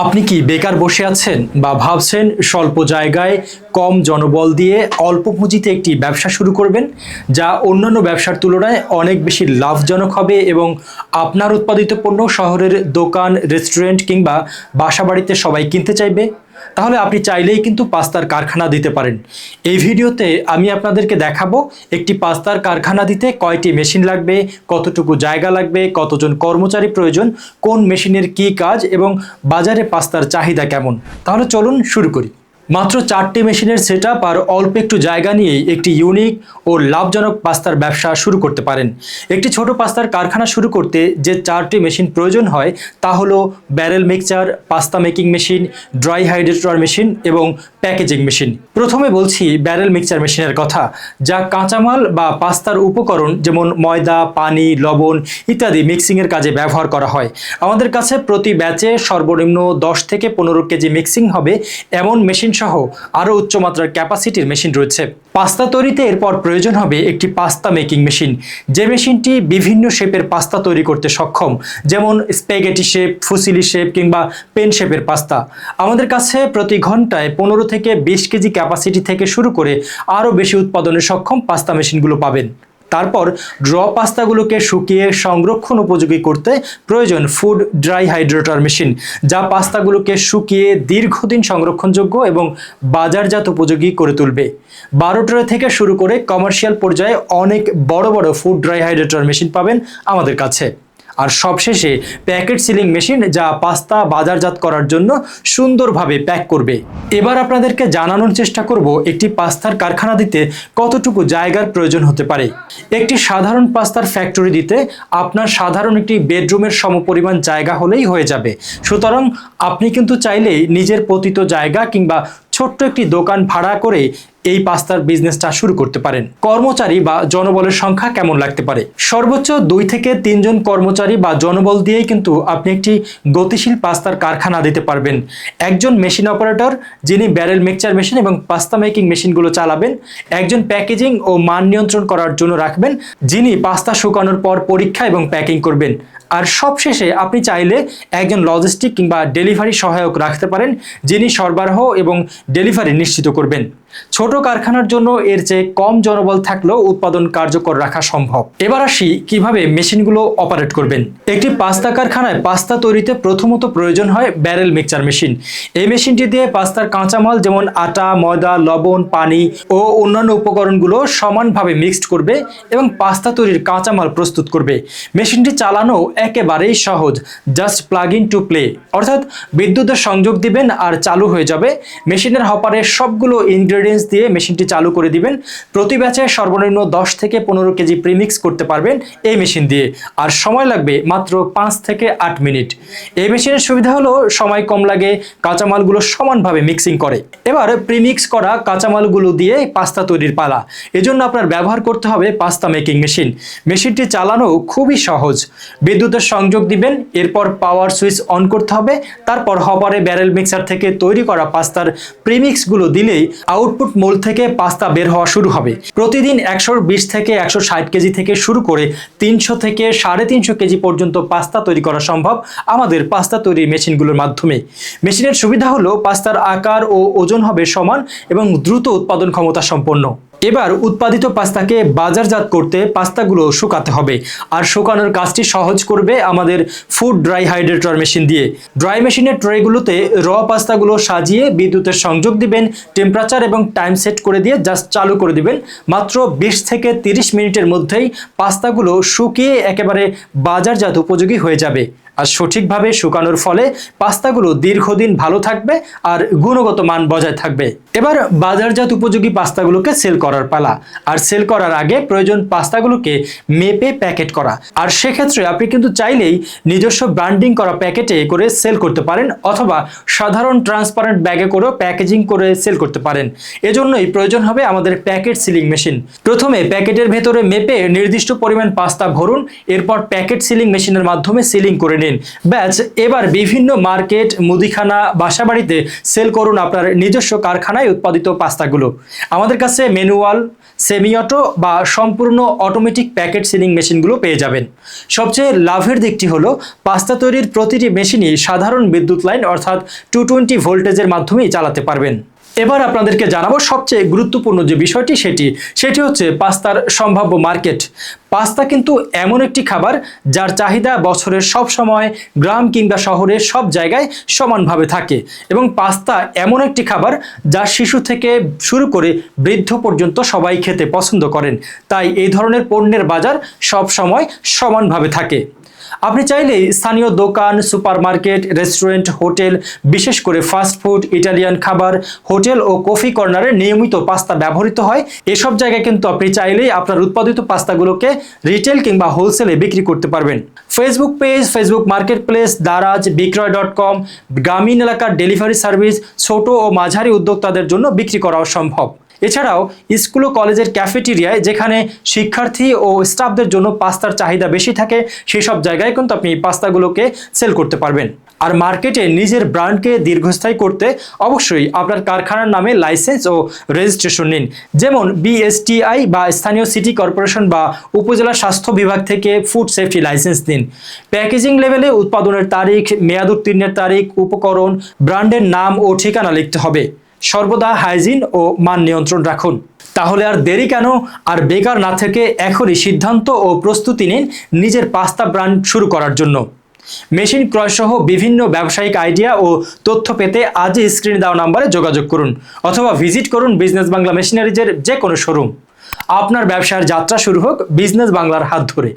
আপনি কি বেকার বসে আছেন বা ভাবছেন স্বল্প জায়গায় কম জনবল দিয়ে অল্প পুঁজিতে একটি ব্যবসা শুরু করবেন, যা অন্যান্য ব্যবসার তুলনায় অনেক বেশি লাভজনক হবে এবং আপনার উৎপাদিত পণ্য শহরের দোকান, রেস্টুরেন্ট কিংবা বাসাবাড়িতে সবাই কিনতে চাইবে? তাহলে আপনি চাইলেই কিন্তু পাস্তার কারখানা দিতে পারেন। এই ভিডিওতে আমি আপনাদেরকে দেখাবো একটি পাস্তার কারখানা দিতে কয়টি মেশিন লাগবে, কতটুকু জায়গা লাগবে, কতজন কর্মচারী প্রয়োজন, কোন মেশিনের কী কাজ এবং বাজারে পাস্তার চাহিদা কেমন। তাহলে চলুন শুরু করি। মাত্র 4টি মেশিনের সেটআপ আর অল্প একটু জায়গা নিয়েই একটি ইউনিক ও লাভজনক পাস্তার ব্যবসা শুরু করতে পারেন। একটি ছোট পাস্তার কারখানা শুরু করতে যে 4টি মেশিন প্রয়োজন হয় তা হলো barrel mixture, pasta making machine, dry hydrator machine এবং প্যাকেজিং মেশিন। প্রথমে বলছি ব্যারেল মিক্সচার মেশিনের কথা, যা কাঁচামাল বা পাস্তার উপকরণ যেমন ময়দা, পানি, লবণ ইত্যাদি মিক্সিংয়ের কাজে ব্যবহার করা হয়। আমাদের কাছে প্রতি ব্যাচে সর্বনিম্ন 10 থেকে 15 কেজি মিক্সিং হবে এমন মেশিন সহ আরও উচ্চমাত্রার ক্যাপাসিটির মেশিন রয়েছে। পাস্তা তৈরিতে এরপর প্রয়োজন হবে একটি পাস্তা মেকিং মেশিন, যে মেশিনটি বিভিন্ন শেপের পাস্তা তৈরি করতে সক্ষম, যেমন স্প্যাগেটি শেপ, ফুসিলি শেপ কিংবা পেন শেপের পাস্তা। আমাদের কাছে প্রতি ঘন্টায় 15 থেকে 20 কেজি ক্যাপাসিটি থেকে শুরু করে আরও বেশি উৎপাদনে সক্ষম পাস্তা মেশিনগুলো পাবেন। তারপর ড্র পাস্তাগুলোকে শুকিয়ে সংরক্ষণ উপযোগী করতে প্রয়োজন ফুড ড্রাই হাইড্রেটর মেশিন, যা পাস্তাগুলোকে শুকিয়ে দীর্ঘদিন সংরক্ষণযোগ্য এবং বাজারজাত উপযোগী করে তুলবে। 12 ট্রে থেকে শুরু করে কমার্শিয়াল পর্যায়ে অনেক বড় বড় ফুড ড্রাই হাইড্রেটর মেশিন পাবেন আমাদের কাছে। আর সবশেষে প্যাকেট সিলিং মেশিন, যা পাস্তা বাজারজাত করার জন্য সুন্দরভাবে প্যাক করবে। এবার আপনাদেরকে জানানোর চেষ্টা করব একটি পাস্তার কারখানা দিতে কতটুকু জায়গার প্রয়োজন হতে পারে। একটি সাধারণ পাস্তার ফ্যাক্টরি দিতে আপনার সাধারণ একটি বেডরুমের সমপরিমাণ জায়গা হলেই হয়ে যাবে। সুতরাং আপনি কিন্তু চাইলেই নিজের পতিত জায়গা কিংবা ছোট্ট একটি দোকান ভাড়া করে এই পাস্তার বিজনেসটা শুরু করতে পারেন। কর্মচারী বা জনবলের সংখ্যা কেমন লাগতে পারে? সর্বোচ্চ 2 থেকে 3 জন কর্মচারী বা জনবল দিয়েই কিন্তু আপনি একটি গতিশীল পাস্তার কারখানা দিতে পারবেন। একজন মেশিন অপারেটর, যিনি ব্যারেল মিক্সচার মেশিন এবং পাস্তা মেকিং মেশিনগুলো চালাবেন। একজন প্যাকেজিং ও মান নিয়ন্ত্রণ করার জন্য রাখবেন, যিনি পাস্তা শুকানোর পর পরীক্ষা এবং প্যাকিং করবেন। আর সবশেষে আপনি চাইলে একজন লজিস্টিক কিংবা ডেলিভারি সহায়ক রাখতে পারেন, যিনি সরবরাহ এবং ডেলিভারি নিশ্চিত করবেন। ছোট কারখানার জন্য এর চেয়ে কম জনবল থাকলেও উৎপাদন কার্যকর রাখা সম্ভব। এবার আসি কিভাবে মেশিনগুলো অপারেট করবেন। একটি পাস্তা কারখানায় পাস্তা তৈরিতে প্রথমত প্রয়োজন হয় ব্যারেল মিক্সচার মেশিন। এই মেশিনটি দিয়ে পাস্তার কাঁচামাল যেমন আটা, ময়দা, লবণ, পানি ও অন্যান্য উপকরণগুলো সমানভাবে মিক্সড করবে এবং পাস্তা তৈরির কাঁচামাল প্রস্তুত করবে। মেশিনটি চালানো একেবারেই সহজ, just plug in to play, অর্থাৎ বিদ্যুতের সংযোগ দিবেন আর চালু হয়ে যাবে। মেশিনের হপারে সবগুলো ইনগ্রেডিয়েন্টস দিয়ে মেশিনটি চালু করে দিবেন। প্রতি ব্যাচে সর্বনিম্ন 10 থেকে 15 কেজি প্রিমিক্স করতে পারবেন এই মেশিন দিয়ে, আর সময় লাগবে মাত্র 5 থেকে 8 মিনিট। এই মেশিনের সুবিধা হলো সময় কম লাগে, কাঁচামালগুলো সমানভাবে মিক্সিং করে। এবার প্রিমিক্স করা কাঁচামালগুলো দিয়ে পাস্তা তৈরির পালা। এজন্য আপনার ব্যবহার করতে হবে পাস্তা মেকিং মেশিন। মেশিনটি চালানো খুবই সহজ। বিদ্যুতের সংযোগ দিবেন, এরপর পাওয়ার সুইচ অন করতে হবে, তারপর হপারে ব্যারেল মিক্সার থেকে তৈরি করা পাস্তার প্রিমিক্সগুলো দিলেই আউটপুট মোল্ড থেকে পাস্তা বের হওয়া শুরু হবে। প্রতিদিন 120 থেকে 160 কেজি থেকে শুরু করে 300 থেকে 350 কেজি পর্যন্ত পাস্তা তৈরি করা সম্ভব আমাদের পাস্তা তৈরির মেশিনগুলোর মাধ্যমে। মেশিনের সুবিধা হলো পাস্তার আকার ও ওজন হবে সমান এবং দ্রুত উৎপাদন ক্ষমতা সম্পন্ন। এবার উৎপাদিত পাস্তাকে বাজারজাত করতে পাস্তাগুলো শুকাতে হবে, আর শুকানোর কাজটি সহজ করবে আমাদের ফুড ড্রাই হাইড্রেটর মেশিন দিয়ে। ড্রাই মেশিনের ট্রেগুলোতে র পাস্তাগুলো সাজিয়ে বিদ্যুতের সংযোগ দিবেন, টেম্পারেচার এবং টাইম সেট করে দিয়ে জাস্ট চালু করে দিবেন। মাত্র 20 থেকে 30 মিনিটের মধ্যেই পাস্তাগুলো শুকিয়ে একেবারে বাজারজাত উপযোগী হয়ে যাবে। আর সঠিকভাবে শুকানোর ফলে পাস্তাগুলো দীর্ঘদিন ভালো থাকবে আর গুণগত মান বজায় থাকবে। এবার বাজারজাত উপযোগী পাস্তাগুলোকে সেল করার পালা। আর সেল করার আগে প্রয়োজন পাস্তাগুলোকে মেপে প্যাকেট করা। আর সেক্ষেত্রে আপনি কিন্তু চাইলেই নিজস্ব ব্র্যান্ডিং করা প্যাকেটে করে সেল করতে পারেন, অথবা সাধারণ ট্রান্সপারেন্ট ব্যাগে করেও প্যাকেজিং করে সেল করতে পারেন। এজন্যই প্রয়োজন হবে আমাদের প্যাকেট সিলিং মেশিন। প্রথমে প্যাকেটের ভেতরে মেপে নির্দিষ্ট পরিমাণ পাস্তা ভরুন, এরপর প্যাকেট সিলিং মেশিনের মাধ্যমে সিলিং করে নিন। নিন, ব্যাচ এবার বিভিন্ন মার্কেট, মুদিখানা, বাসাবাড়িতে সেল করুন আপনার নিজস্ব কারখানায় উৎপাদিত পাস্তাগুলো। আমাদের কাছে ম্যানুয়াল, সেমি অটো বা সম্পূর্ণ অটোমেটিক প্যাকেট সিলিং মেশিনগুলো পেয়ে যাবেন। সবচেয়ে লাভের দিকটি হলো পাস্তা তৈরির প্রতিটি মেশিনই সাধারণ বিদ্যুৎ লাইন অর্থাৎ 220 ভোল্টেজের মাধ্যমেই চালাতে পারবেন। এবার আপনাদেরকে জানাবো সবচেয়ে গুরুত্বপূর্ণ যে বিষয়টি সেটি হচ্ছে পাস্তার সম্ভাব্য মার্কেট। পাস্তা কিন্তু এমন একটি খাবার যার চাহিদা বছরের সব সময়, গ্রাম কিংবা শহরে সব জায়গায় সমানভাবে থাকে, এবং পাস্তা এমন একটি খাবার যা শিশু থেকে শুরু করে বৃদ্ধ পর্যন্ত সবাই খেতে পছন্দ করেন। তাই এই ধরনের পণ্যের বাজার সব সময় সমানভাবে থাকে। আপনি চাইলেই স্থানীয় দোকান, সুপারমার্কেট, রেস্টুরেন্ট, হোটেল, বিশেষ করে ফাস্ট ফুড, ইটালিয়ান খাবার, হোটেল ও কফি কর্নারে নিয়মিত পাস্তা ব্যবহৃত হয়। এসব জায়গায় কিন্তু আপনি চাইলেই আপনার উৎপাদিত পাস্তাগুলোকে রিটেল কিংবা হোলসেলে বিক্রি করতে পারবেন। Facebook page, Facebook marketplace, Daraz, বিক্রয়.com, গ্রামীণ এলাকার ডেলিভারি সার্ভিস, ছোট ও মাঝারি উদ্যোক্তাদের জন্য বিক্রি করাও সম্ভব। এছাড়াও স্কুল ও কলেজের ক্যাফেটেরিয়ায়, যেখানে শিক্ষার্থী ও স্টাফদের জন্য পাস্তার চাহিদা বেশি থাকে, সেই সব জায়গায় কিন্তু আপনি পাস্তাগুলোকে সেল করতে পারবেন। আর মার্কেটে নিজের ব্র্যান্ডকে দীর্ঘস্থায়ী করতে অবশ্যই আপনার কারখানার নামে লাইসেন্স ও রেজিস্ট্রেশন নিন, যেমন বিএসটিআই বা স্থানীয় সিটি কর্পোরেশন বা উপজেলা স্বাস্থ্য বিভাগ থেকে ফুড সেফটি লাইসেন্স নিন। প্যাকেজিং লেভেলে উৎপাদনের তারিখ, মেয়াদ উত্তীর্ণের তারিখ, উপকরণ, ব্র্যান্ডের নাম ও ঠিকানা লিখতে হবে। সর্বদা হাইজিন ও মান নিয়ন্ত্রণ রাখুন। তাহলে আর দেরি কেন? আর বেকার না থেকে এখনই সিদ্ধান্ত ও প্রস্তুতি নিন নিজের পাস্তা ব্র্যান্ড শুরু করার জন্য। মেশিন ক্রয় সহ বিভিন্ন ব্যবসায়িক আইডিয়া ও তথ্য পেতে আজই স্ক্রিনে দেওয়া নম্বরে যোগাযোগ করুন, অথবা ভিজিট করুন বিজনেস বাংলা মেশিনারিজের যে কোনো শোরুম। আপনার ব্যবসার যাত্রা শুরু হোক বিজনেস বাংলার হাত ধরে।